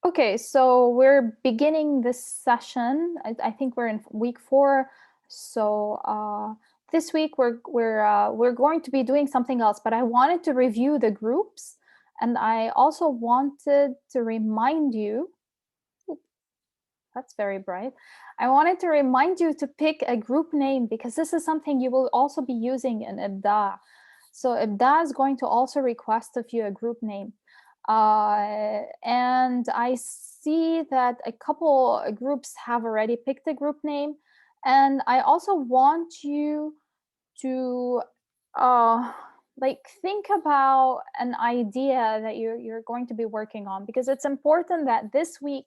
Okay, so we're beginning this session. I think we're in week 4. So this week we're going to be doing something else. But I wanted to review the groups, and I also wanted to remind you. Oop, that's very bright. I wanted to remind you to pick a group name because this is something you will also be using in IBDA. So IBDA is going to also request of you a group name. And I see that a couple groups have already picked a group name. And I also want you to uh, like think about an idea that you're going to be working on, because it's important that this week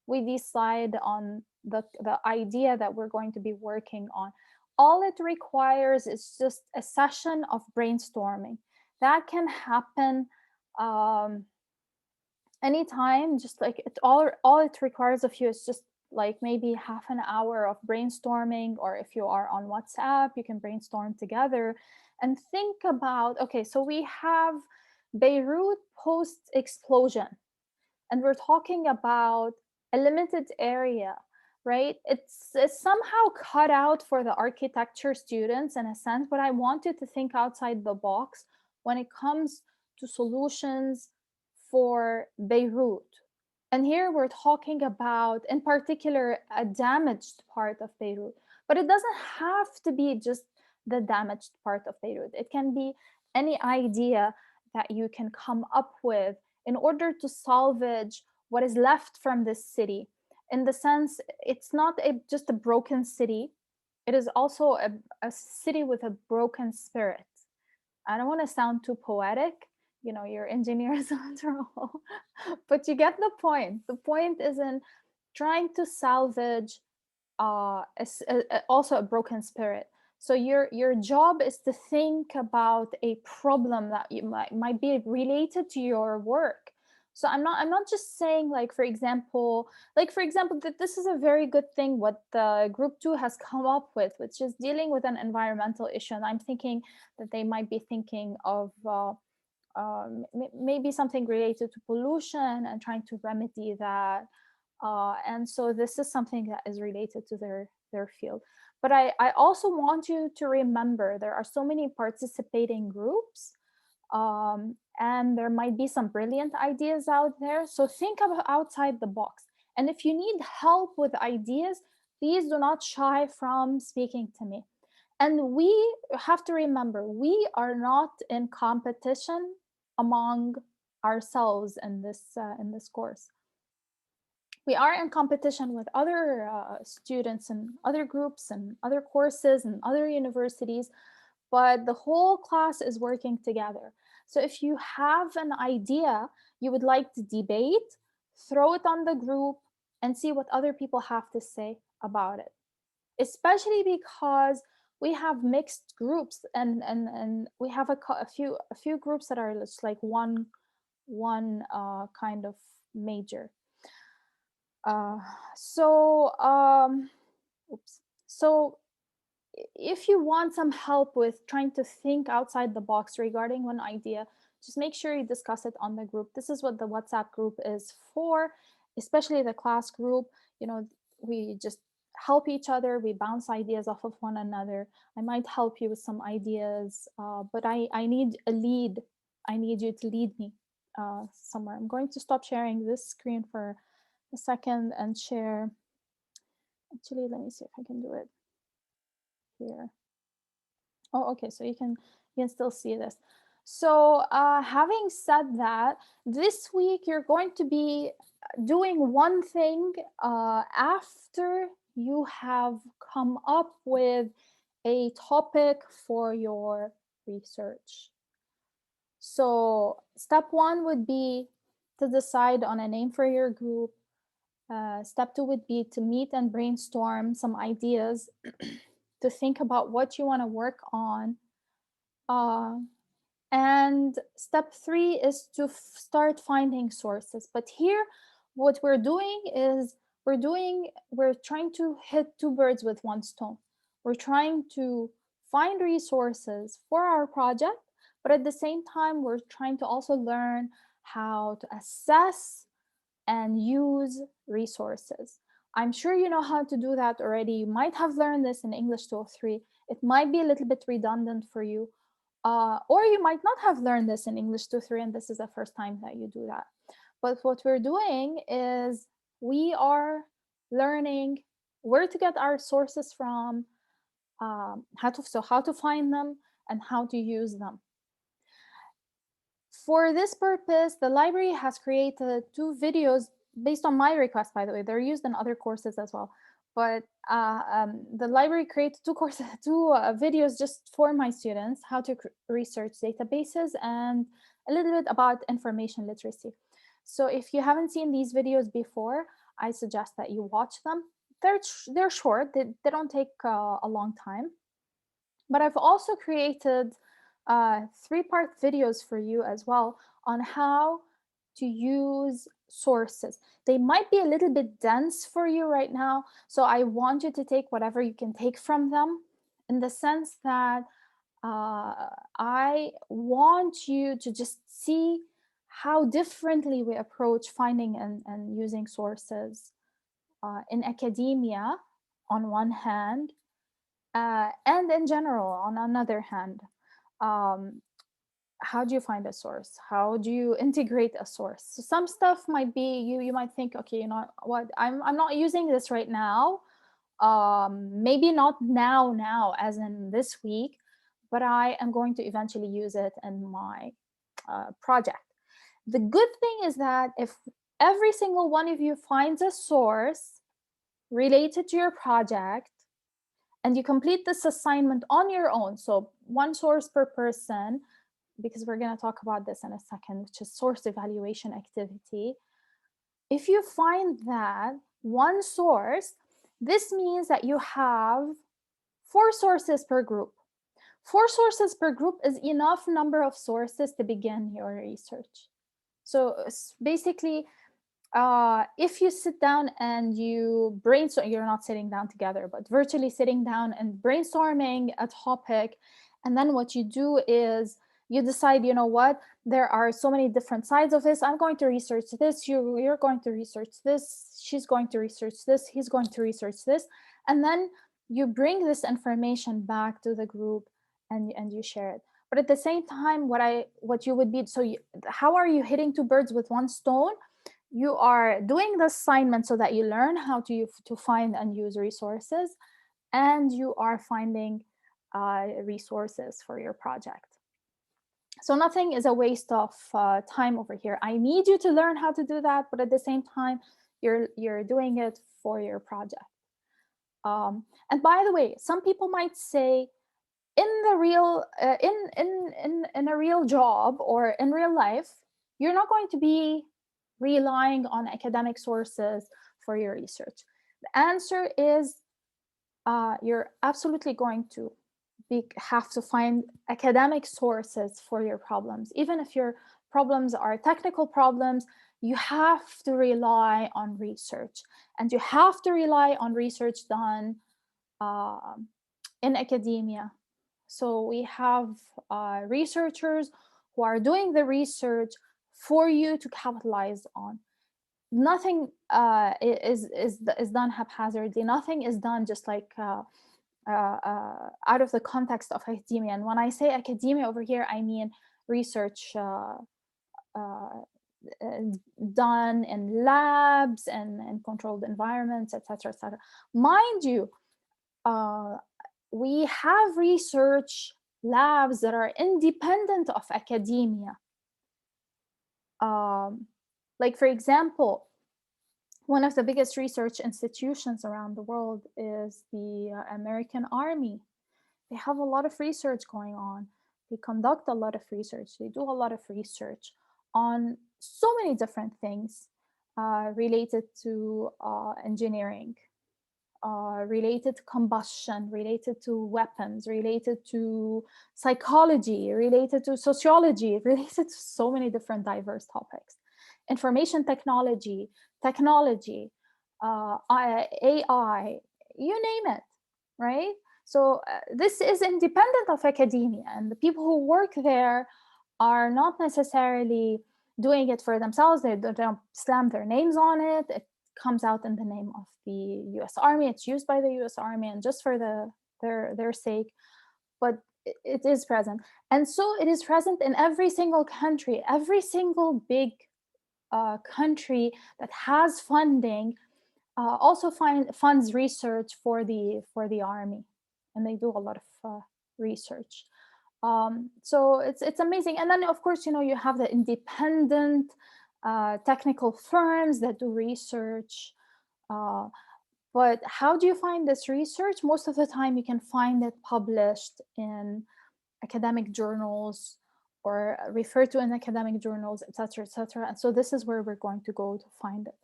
we decide on the idea that we're going to be working on. All it requires is just a session of brainstorming. That can happen um, anytime. Just like all it requires of you is just like maybe half an hour of brainstorming, or if you are on WhatsApp you can brainstorm together and think about, okay, so we have Beirut post explosion, and we're talking about a limited area, right? It's somehow cut out for the architecture students in a sense, but I wanted to think outside the box when it comes to solutions for Beirut. And here we're talking about, in particular, a damaged part of Beirut. But it doesn't have to be just the damaged part of Beirut. It can be any idea that you can come up with in order to salvage what is left from this city. In the sense, it's not just a broken city, it is also a city with a broken spirit. I don't want to sound too poetic, you're engineers after all, but you get the point. The point is in trying to salvage also a broken spirit. So your job is to think about a problem that you might be related to your work. So I'm not just saying, like for example that this is a very good thing what the group 2 has come up with, which is dealing with an environmental issue. And I'm thinking that they might be thinking of maybe something related to pollution and trying to remedy that. And so this is something that is related to their field. But I also want you to remember there are so many participating groups, and there might be some brilliant ideas out there. So think about outside the box. And if you need help with ideas, please do not shy from speaking to me. And we have to remember we are not in competition among ourselves in this course. We are in competition with other students and other groups and other courses and other universities, but the whole class is working together. So if you have an idea you would like to debate, throw it on the group and see what other people have to say about it. Especially because we have mixed groups, and we have a few groups that are just like one kind of major. Uh, so, oops. So, if you want some help with trying to think outside the box regarding one idea, just make sure you discuss it on the group. This is what the WhatsApp group is for, especially the class group. We just help each other, we bounce ideas off of one another. I might help you with some ideas, but I need a lead. I need you to lead me somewhere. I'm going to stop sharing this screen for a second and share. Actually, let me see if I can do it here. Oh, okay. So you can still see this. So having said that, this week you're going to be doing one thing after you have come up with a topic for your research. So step 1 would be to decide on a name for your group. Step 2 would be to meet and brainstorm some ideas, to think about what you want to work on. And step 3 is to start finding sources. But here, what we're doing is we're trying to hit two birds with one stone. We're trying to find resources for our project, but at the same time, we're trying to also learn how to assess and use resources. I'm sure you know how to do that already. You might have learned this in English 203. It might be a little bit redundant for you, or you might not have learned this in English 203, and this is the first time that you do that. But what we're doing is we are learning where to get our sources from, how to find them, and how to use them. For this purpose, the library has created 2 videos based on my request, by the way. They're used in other courses as well. But the library created 2 courses, 2 videos just for my students, how to research databases and a little bit about information literacy. So if you haven't seen these videos before, I suggest that you watch them. They're short, they don't take a long time. But I've also created 3-part videos for you as well on how to use sources. They might be a little bit dense for you right now, so I want you to take whatever you can take from them, in the sense that I want you to just see how differently we approach finding and using sources in academia on one hand, and in general on another hand. um, how do you find a source? How do you integrate a source? So some stuff might be, you might think, okay, you know what, I'm not using this right now, maybe not now as in this week, but I am going to eventually use it in my project. The good thing is that if every single one of you finds a source related to your project, and you complete this assignment on your own, so 1 source per person, because we're going to talk about this in a second, which is source evaluation activity. If you find that 1 source, this means that you have 4 sources per group. 4 sources per group is enough number of sources to begin your research. So basically, if you sit down and you brainstorm, you're not sitting down together, but virtually sitting down and brainstorming a topic, and then what you do is you decide, you know what, there are so many different sides of this. I'm going to research this, you're going to research this, she's going to research this, he's going to research this, and then you bring this information back to the group and you share it. But at the same time, what you would be, how are you hitting 2 birds with 1 stone? You are doing the assignment so that you learn how to find and use resources, and you are finding resources for your project. So nothing is a waste of time over here. I need you to learn how to do that, but at the same time, you're doing it for your project. And by the way, some people might say, in the real in a real job or in real life, you're not going to be relying on academic sources for your research. The answer is you're absolutely going to have to find academic sources for your problems. Even if your problems are technical problems, you have to rely on research, and you have to rely on research done in academia. So we have researchers who are doing the research for you to capitalize on. Nothing is done haphazardly. Nothing is done just like out of the context of academia. And when I say academia over here, I mean research done in labs and controlled environments, etc., etc. Mind you, we have research labs that are independent of academia. Like, for example, one of the biggest research institutions around the world is the American Army. They have a lot of research going on. They conduct a lot of research. They do a lot of research on so many different things related to engineering, related to combustion, related to weapons, related to psychology, related to sociology, related to so many different diverse topics. Information technology, AI, you name it, right? So this is independent of academia, and the people who work there are not necessarily doing it for themselves. They don't slam their names on it. It comes out in the name of the US Army. It's used by the US Army and just for their sake. But it is present. And so it is present in every single country, every single big country that has funding also funds research for the army, and they do a lot of research. So it's amazing. And then of course, you have the independent technical firms that do research. But how do you find this research? Most of the time, you can find it published in academic journals or referred to in academic journals, etc., etc. And so this is where we're going to go to find it.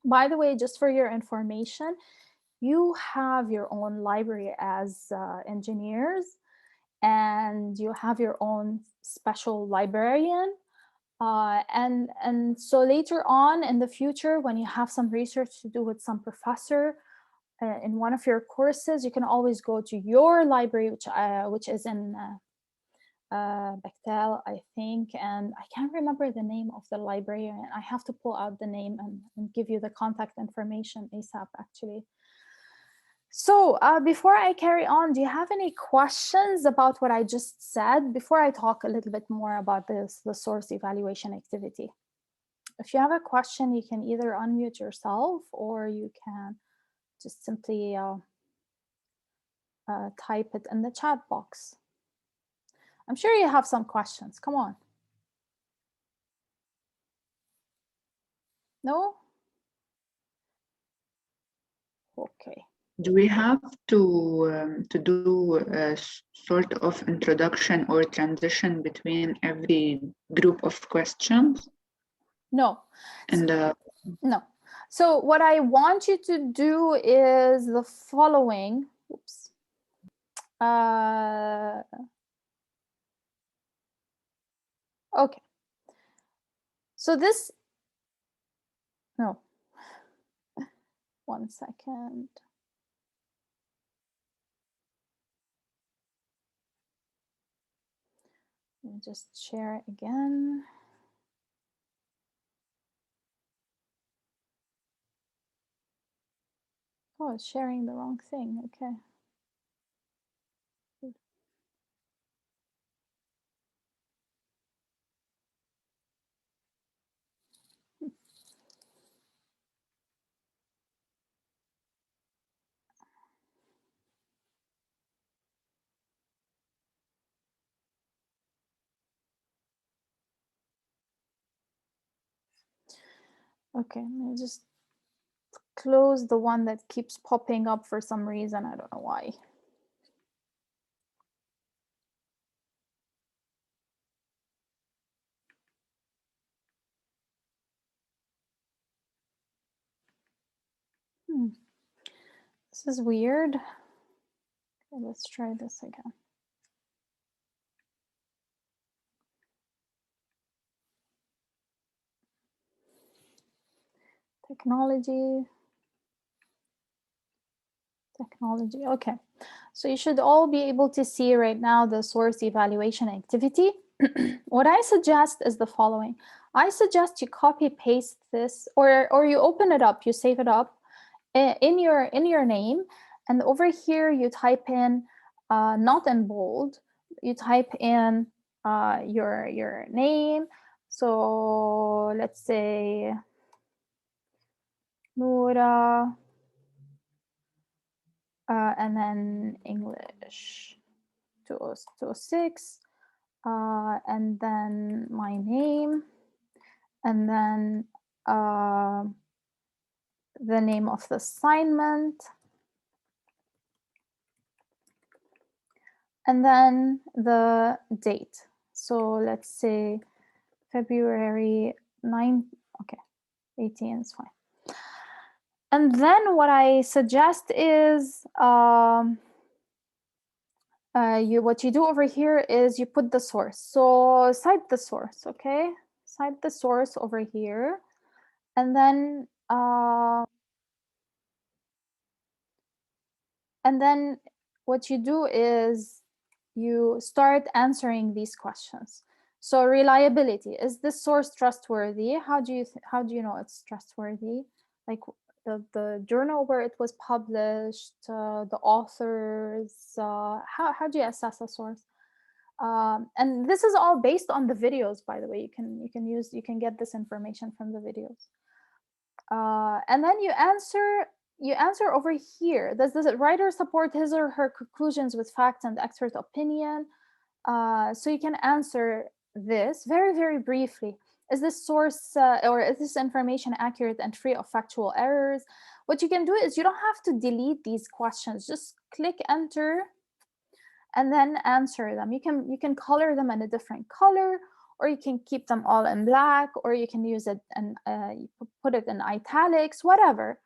By the way, just for your information, you have your own library as engineers, and you have your own special librarian. And so later on in the future, when you have some research to do with some professor in one of your courses, you can always go to your library, which is in Bechtel, I think, and I can't remember the name of the librarian. I have to pull out the name and give you the contact information ASAP, actually. So before I carry on, do you have any questions about what I just said before I talk a little bit more about the source evaluation activity? If you have a question, you can either unmute yourself or you can just simply type it in the chat box. I'm sure you have some questions. Come on. No? Okay. Do we have to do a sort of introduction or transition between every group of questions? No. And no. So what I want you to do is the following. Oops. Okay. So this, no. 1 second. Let me just share it again. Oh, it's sharing the wrong thing. Okay. Okay, let me just close the one that keeps popping up for some reason. I don't know why. This is weird. Okay, let's try this again. Technology. Okay, so you should all be able to see right now the source evaluation activity. What I suggest is the following. I suggest you copy paste this, or you open it up, you save it up in your name, and over here you type in not in bold, you type in your name. So let's say Noura, and then English 206, and then my name, and then the name of the assignment, and then the date. So let's say February 9th, okay, 18 is fine. And then what I suggest is what you do over here is you put the source. So cite the source, okay? Cite the source over here. And then what you do is you start answering these questions. So reliability, is this source trustworthy? How do you know it's trustworthy? Like the journal where it was published, the authors, how do you assess a source? And this is all based on the videos, by the way. You can get this information from the videos. And then you answer over here. Does the writer support his or her conclusions with facts and expert opinion? So you can answer this very, very briefly. Is this source or is this information accurate and free of factual errors? What you can do is you don't have to delete these questions. Just click enter and then answer them. You can color them in a different color, or you can keep them all in black, or you can use it and put it in italics, whatever.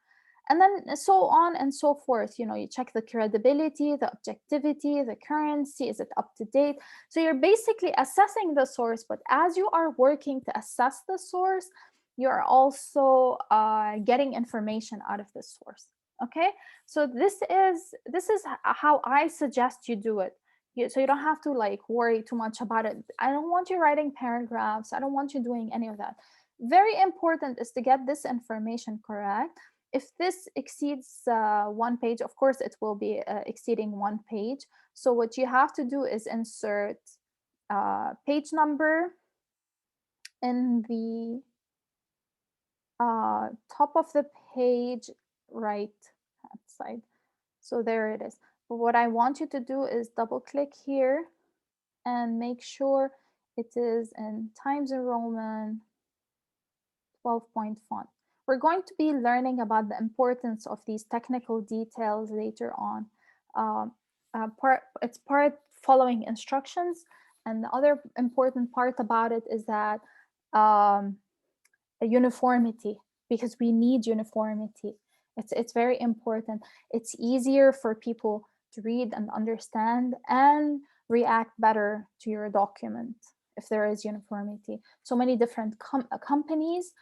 And then so on and so forth. You check the credibility, the objectivity, the currency, is it up to date? So you're basically assessing the source, but as you are working to assess the source, you're also getting information out of the source. Okay, so this is how I suggest you do it. So you don't have to like worry too much about it. I don't want you writing paragraphs. I don't want you doing any of that. Very important is to get this information correct. If this exceeds 1 page, of course it will be exceeding 1 page. So what you have to do is insert page number in the top of the page right hand side. So there it is. But what I want you to do is double click here and make sure it is in Times New Roman 12-point font. We're going to be learning about the importance of these technical details later on. It's part following instructions, and the other important part about it is that uniformity, because we need uniformity. It's very important. It's easier for people to read and understand and react better to your document if there is uniformity. So many different companies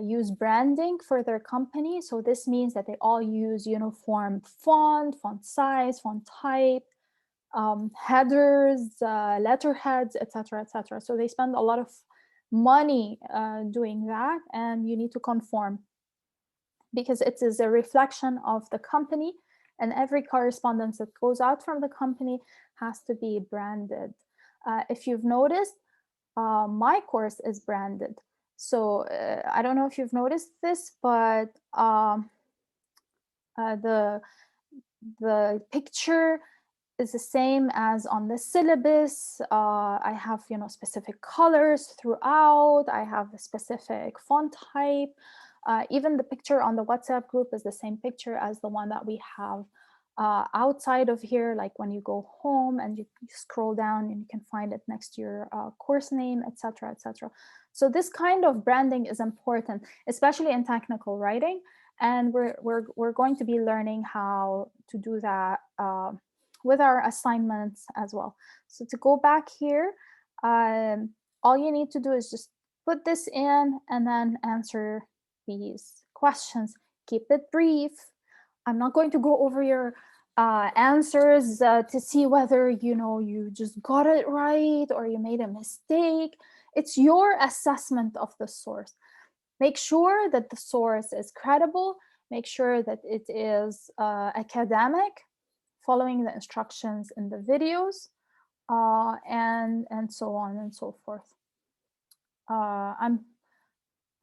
use branding for their company. So this means that they all use uniform font size, font type, headers, letterheads, etc., etc. So they spend a lot of money doing that, and you need to conform because it is a reflection of the company, and every correspondence that goes out from the company has to be branded. If you've noticed, my course is branded. So I don't know if you've noticed this, but the picture is the same as on the syllabus. I have specific colors throughout. I have a specific font type. Even the picture on the WhatsApp group is the same picture as the one that we have outside of here, like when you go home and you scroll down and you can find it next to your course name, etc., etc. So this kind of branding is important, especially in technical writing, and we're going to be learning how to do that with our assignments as well. So to go back here, all you need to do is just put this in and then answer these questions. Keep it brief. I'm not going to go over your answers to see whether you just got it right or you made a mistake. It's your assessment of the source. Make sure that the source is credible. Make sure that it is academic, following the instructions in the videos, and so on and so forth. I'm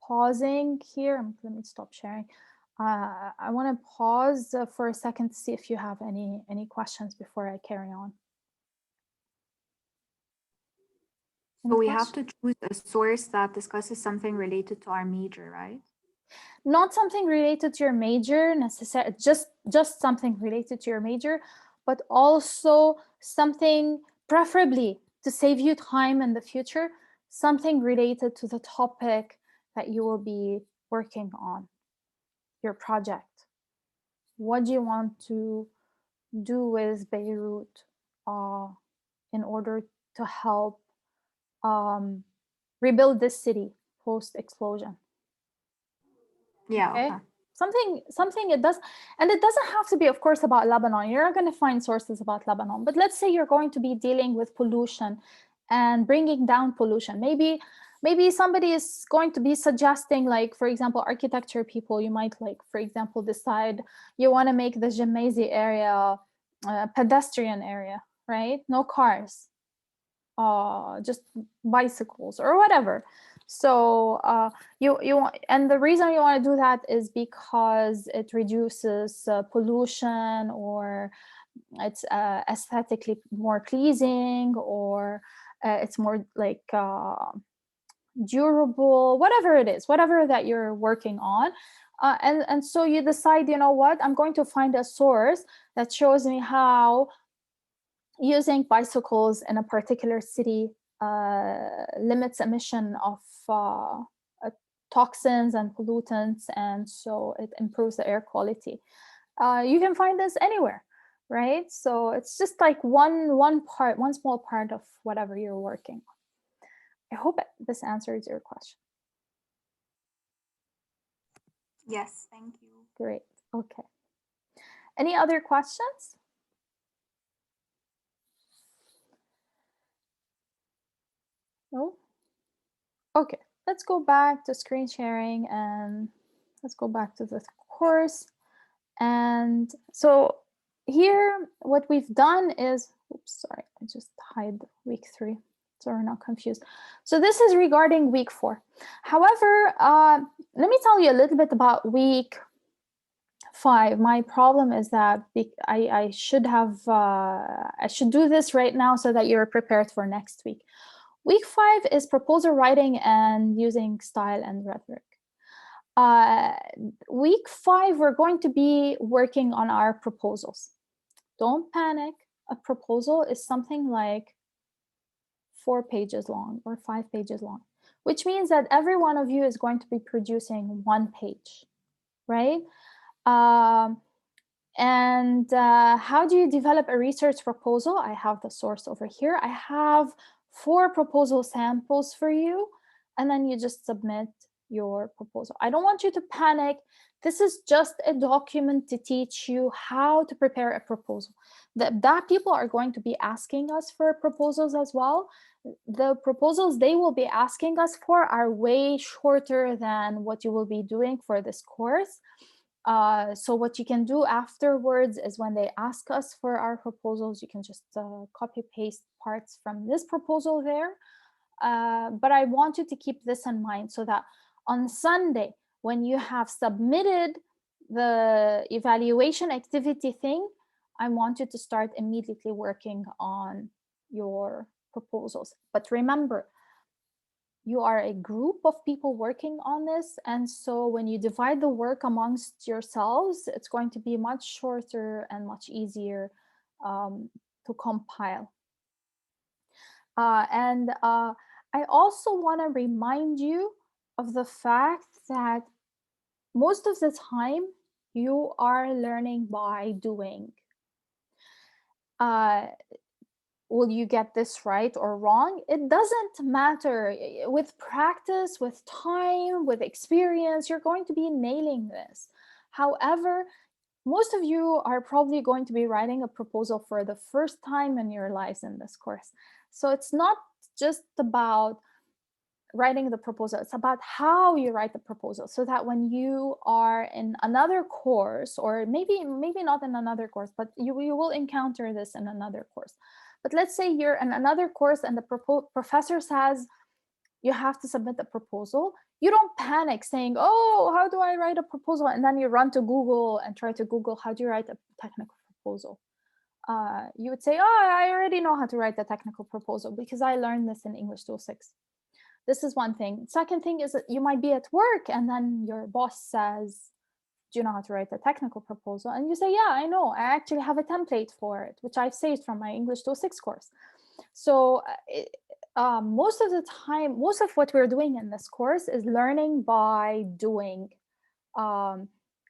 pausing here. Let me stop sharing. I want to pause for a second to see if you have any questions before I carry on. So we have to choose a source that discusses something related to our major, right? Not something related to your major necessarily, just something related to your major, but also something, preferably to save you time in the future, something related to the topic that you will be working on, your project. What do you want to do with Beirut in order to help rebuild this city post-explosion? Yeah, okay. Something it does, and it doesn't have to be, of course, about Lebanon. You're not going to find sources about Lebanon, but let's say you're going to be dealing with pollution and bringing down pollution. Maybe somebody is going to be suggesting, like, for example, architecture people, you might, like, for example, decide you want to make the Gymnasi area a pedestrian area, right? No cars, just bicycles or whatever. So you want, and the reason you want to do that is because it reduces pollution, or it's aesthetically more pleasing, or it's more like durable, whatever it is, whatever that you're working on. And so you decide, you know what, I'm going to find a source that shows me how using bicycles in a particular city limits emission of toxins and pollutants, and so it improves the air quality. You can find this anywhere, right? So it's just like one small part of whatever you're working on. I hope this answers your question. Yes, thank you. Great. Okay. Any other questions? No? Okay. Let's go back to screen sharing and let's go back to the course. And so here, what we've done is, oops, sorry, I just hide week 3. So we're not confused. So this is regarding week 4. However, let me tell you a little bit about week 5. My problem is that I should do this right now so that you're prepared for next week. Week 5 is proposal writing and using style and rhetoric. Week 5, we're going to be working on our proposals. Don't panic. A proposal is something like 4 pages long or 5 pages long, which means that every one of you is going to be producing 1 page, right? And how do you develop a research proposal? I have the source over here. I have 4 proposal samples for you, and then you just submit your proposal. I don't want you to panic. This is just a document to teach you how to prepare a proposal. That people are going to be asking us for proposals as well. The proposals they will be asking us for are way shorter than what you will be doing for this course. So what you can do afterwards is when they ask us for our proposals, you can just copy paste parts from this proposal there. But I want you to keep this in mind so that on Sunday, when you have submitted the evaluation activity thing, I want you to start immediately working on your proposals. But remember, you are a group of people working on this, and so when you divide the work amongst yourselves, it's going to be much shorter and much easier to compile. And I also want to remind you of the fact that most of the time you are learning by doing. Will you get this right or wrong? It doesn't matter. With practice, with time, with experience, you're going to be nailing this. However, most of you are probably going to be writing a proposal for the first time in your lives in this course. So it's not just about writing the proposal, it's about how you write the proposal, so that when you are in another course, or maybe not in another course, but you will encounter this in another course. But let's say you're in another course and the professor says you have to submit a proposal. You don't panic saying, oh, how do I write a proposal? And then you run to Google and try to Google, how do you write a technical proposal? You would say, oh, I already know how to write a technical proposal because I learned this in English 206. This is one thing. Second thing is that you might be at work and then your boss says, do you know how to write a technical proposal? And you say, yeah, I know. I actually have a template for it, which I've saved from my English 206 course. So most of the time, most of what we're doing in this course is learning by doing.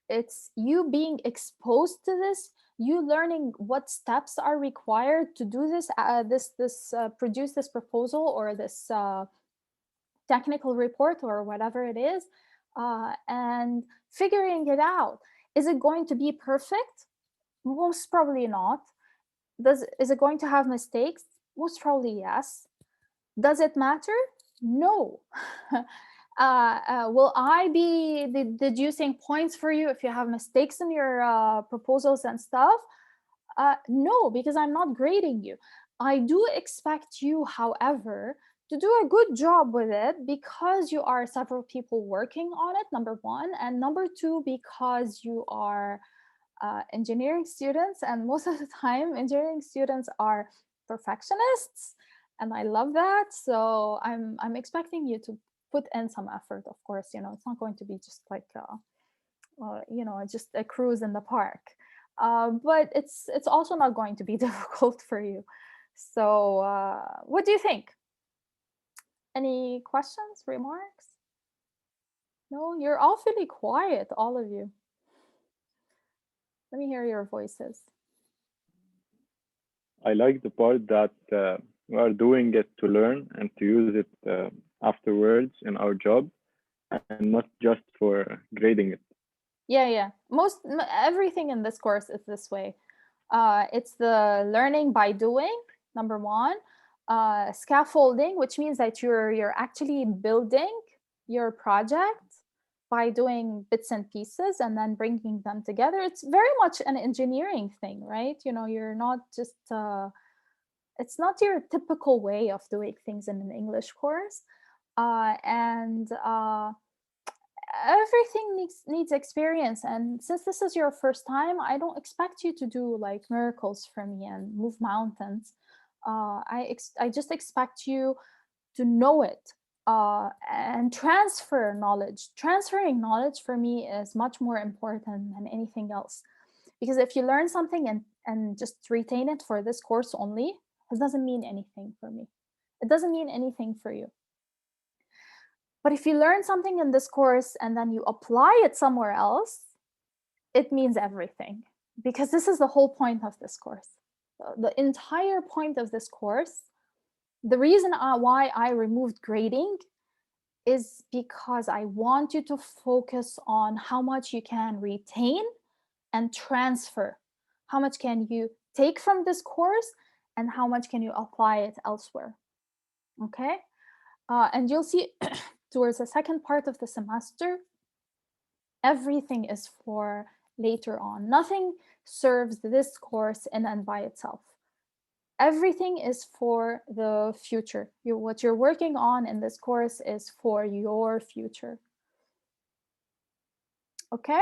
It's you being exposed to this, you learning what steps are required to do this, produce this proposal or this technical report or whatever it is, and figuring it out. Is it going to be perfect? Most probably not. Is it going to have mistakes? Most probably yes. Does it matter? No. Will I be deducing points for you if you have mistakes in your proposals and stuff? No, because I'm not grading you. I do expect you, however, to do a good job with it because you are several people working on it, number one. And number two, because you are engineering students. And most of the time, engineering students are perfectionists. And I love that. So I'm expecting you to put in some effort, of course. It's not going to be just like, just a cruise in the park. But it's also not going to be difficult for you. So what do you think? Any questions, remarks? No, you're awfully quiet, all of you. Let me hear your voices. I like the part that we are doing it to learn and to use it afterwards in our job, and not just for grading it. Yeah. Everything in this course is this way. It's the learning by doing, number one. Scaffolding, which means that you're actually building your project by doing bits and pieces and then bringing them together. It's very much an engineering thing, right? You're not just it's not your typical way of doing things in an English course. And everything needs experience, and since this is your first time, I don't expect you to do like miracles for me and move mountains. I just expect you to know it and transfer knowledge. Transferring knowledge for me is much more important than anything else, because if you learn something and just retain it for this course only, it doesn't mean anything for me. It doesn't mean anything for you. But if you learn something in this course and then you apply it somewhere else, it means everything, because this is the whole point of this course. The entire point of this course, the reason why I removed grading is because I want you to focus on how much you can retain and transfer. How much can you take from this course and how much can you apply it elsewhere? Okay? And you'll see towards the second part of the semester, everything is for later on. Nothing serves this course in and by itself. Everything is for the future. What you're working on in this course is for your future. Okay?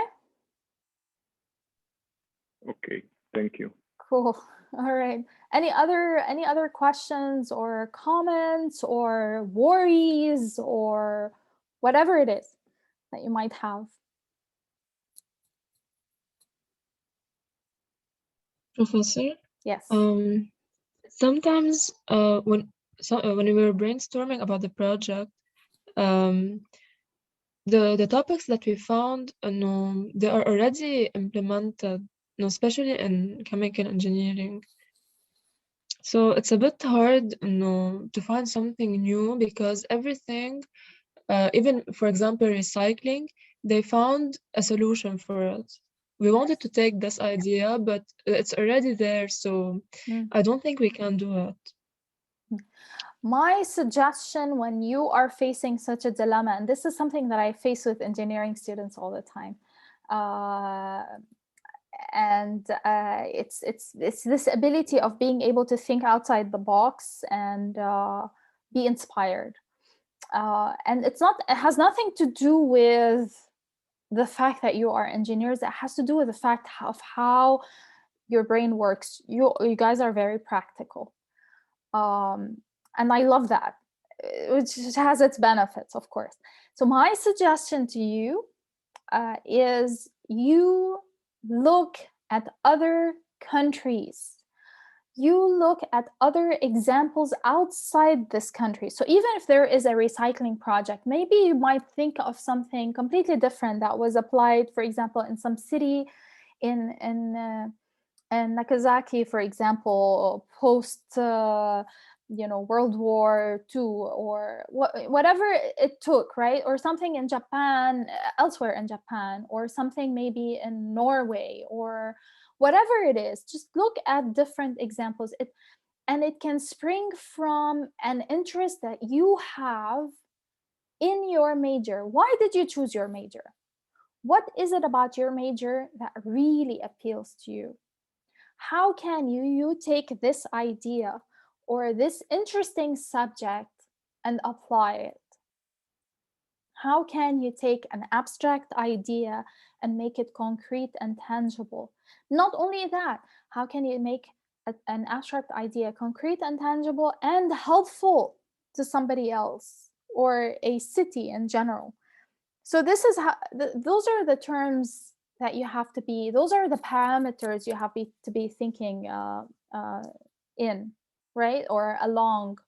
Okay, thank you. Cool. All right. Any other questions or comments or worries or whatever it is that you might have? Professor, Yes. sometimes when we were brainstorming about the project, the topics that we found, no, they are already implemented, no, especially in chemical engineering. So it's a bit hard, no, to find something new, because everything, even for example recycling, they found a solution for it. We wanted to take this idea, but it's already there, so I don't think we can do it. My suggestion when you are facing such a dilemma, and this is something that I face with engineering students all the time, it's this ability of being able to think outside the box and be inspired. And it has nothing to do with the fact that you are engineers. It has to do with the fact of how your brain works. You guys are very practical. And I love that, which has its benefits, of course. So my suggestion to you is you look at other countries. You look at other examples outside this country. So even if there is a recycling project, maybe you might think of something completely different that was applied, for example, in some city in Nagasaki, for example, post World War II, or whatever it took, right? Or something in Japan, elsewhere in Japan, or something maybe in Norway, or whatever it is. Just look at different examples. and it can spring from an interest that you have in your major. Why did you choose your major? What is it about your major that really appeals to you? How can you take this idea or this interesting subject and apply it? How can you take an abstract idea and make it concrete and tangible? Not only that, how can you make an abstract idea concrete and tangible and helpful to somebody else or a city in general? So this is how those are the terms that you have to be, those are the parameters you have to be thinking in, right? Or along.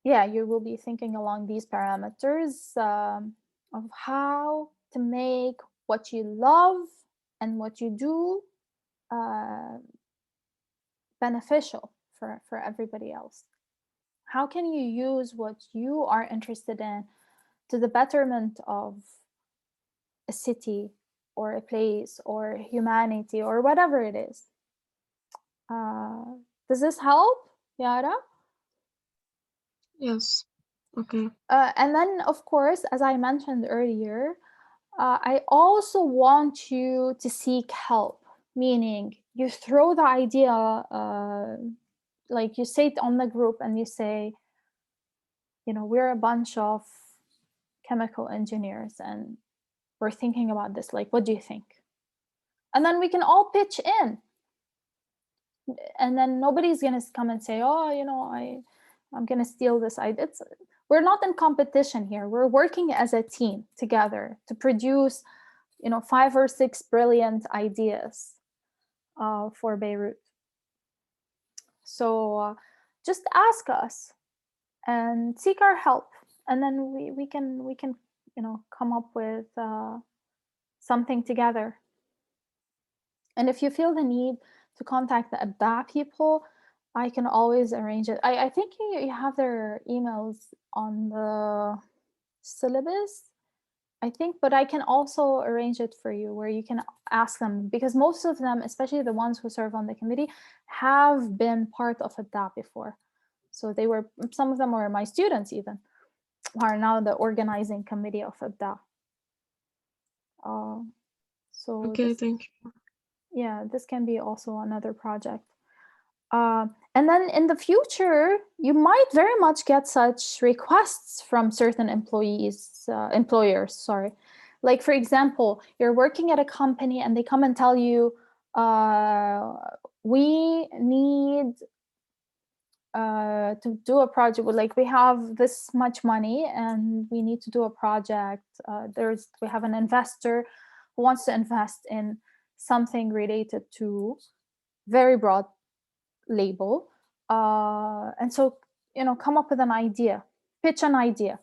Yeah, you will be thinking along these parameters of how to make what you love and what you do beneficial for everybody else. How can you use what you are interested in to the betterment of a city or a place or humanity or whatever it is? Does this help, Yara? Yes. Okay. And then, of course, as I mentioned earlier, I also want you to seek help, meaning you throw the idea, like you say it on the group and you say, we're a bunch of chemical engineers and we're thinking about this. Like, what do you think? And then we can all pitch in. And then nobody's going to come and say, oh, I'm going to steal this idea. We're not in competition here. We're working as a team together to produce, 5 or 6 brilliant ideas for Beirut. So just ask us and seek our help, and then we can come up with something together. And if you feel the need to contact the Abda people, I can always arrange it. I think you have their emails on the syllabus, I think, but I can also arrange it for you where you can ask them, because most of them, especially the ones who serve on the committee, have been part of Abda before. So some of them were my students even, who are now the organizing committee of Abda. So Okay, thank you. Yeah, this can be also another project. And then in the future, you might very much get such requests from certain employers, sorry. Like, for example, you're working at a company and they come and tell you, we need to do a project. Like, we have this much money and we need to do a project. We have an investor who wants to invest in something related to very broad label, and so come up with an idea, pitch an idea.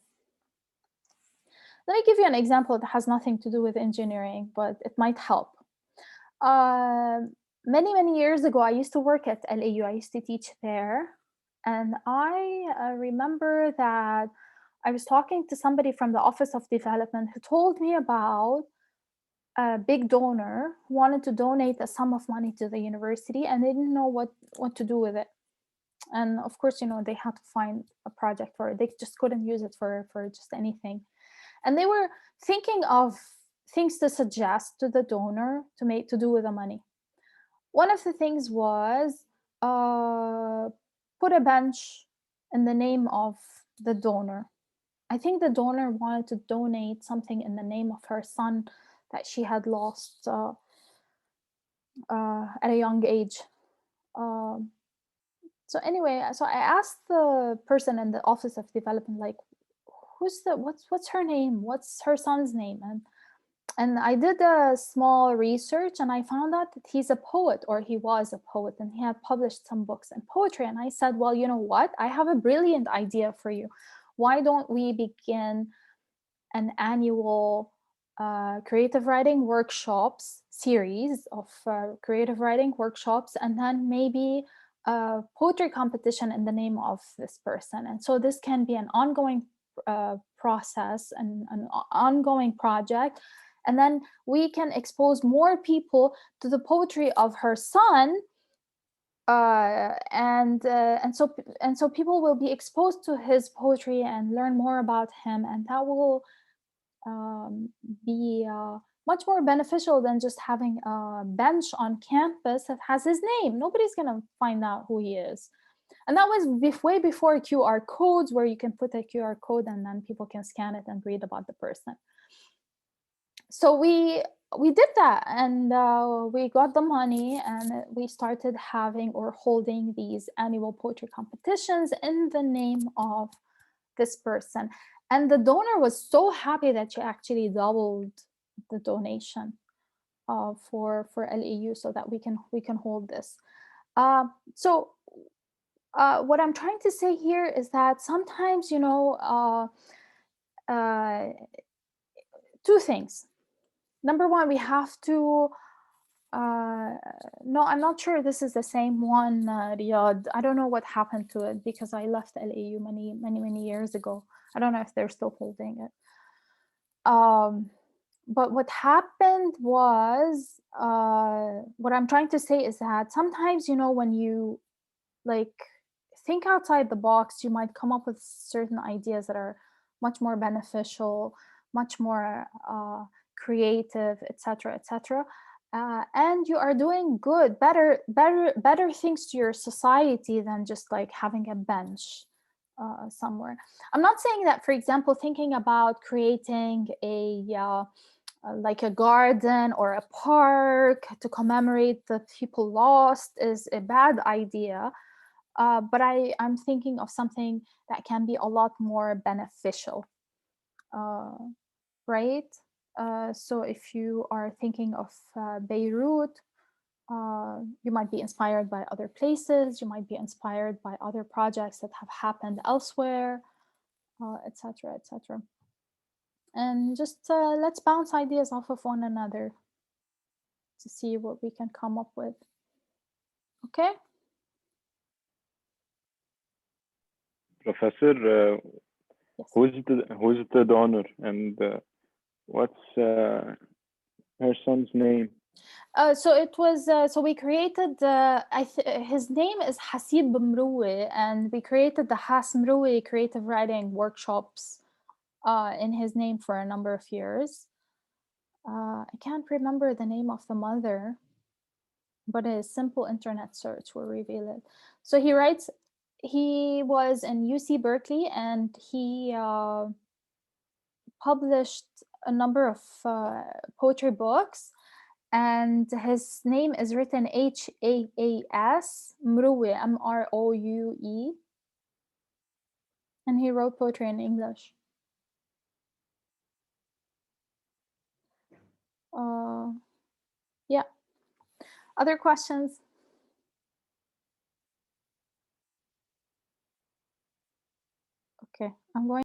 Let me give you an example that has nothing to do with engineering, but it might help. Many years ago, I used to work at LAU. I used to teach there, and I remember that I was talking to somebody from the Office of Development who told me about a big donor who wanted to donate a sum of money to the university, and they didn't know what to do with it. And of course, they had to find a project for it. They just couldn't use it for just anything. And they were thinking of things to suggest to the donor to do with the money. One of the things was put a bench in the name of the donor. I think the donor wanted to donate something in the name of her son that she had lost at a young age. So anyway, so I asked the person in the Office of Development, like, what's her name? What's her son's name? And I did a small research and I found out that he's a poet, or he was a poet, and he had published some books in poetry. And I said, well, you know what? I have a brilliant idea for you. Why don't we begin an annual creative writing workshops series of creative writing workshops, and then maybe a poetry competition in the name of this person. And so this can be an ongoing process and an ongoing project. And then we can expose more people to the poetry of her son and so people will be exposed to his poetry and learn more about him, and that will be much more beneficial than just having a bench on campus that has his name. Nobody's gonna find out who he is. And that was way before QR codes, where you can put a QR code and then people can scan it and read about the person. So we did that, and we got the money, and we started having or holding these annual poetry competitions in the name of this person. And the donor was so happy that she actually doubled the donation for LAU, so that we can hold this. So what I'm trying to say here is that sometimes, you know, two things. Number one, we have to no, I'm not sure this is the same one, Riyadh. I don't know what happened to it, because I left LAU many years ago. I don't know if they're still holding it. But what happened was, what I'm trying to say is that sometimes, you know, when you like think outside the box, you might come up with certain ideas that are much more beneficial, much more creative, etc., etc. And you are doing good, better things to your society than just like having a bench somewhere. I'm not saying that, for example, thinking about creating a like a garden or a park to commemorate the people lost is a bad idea, but I'm thinking of something that can be a lot more beneficial, right? So if you are thinking of Beirut, you might be inspired by other places, you might be inspired by other projects that have happened elsewhere, etc., etc. And just let's bounce ideas off of one another to see what we can come up with. Okay? Professor, Yes. who's the donor, and what's her son's name? So it was, so we created, his name is Hasib Mroui, and we created the Has Mroui creative writing workshops in his name for a number of years. I can't remember the name of the mother, but a simple internet search will reveal it. So he writes, he was in UC Berkeley, and he published a number of poetry books, and his name is written Haas Mroue, Mroue, and he wrote poetry in English. Yeah. Other questions? Okay, I'm going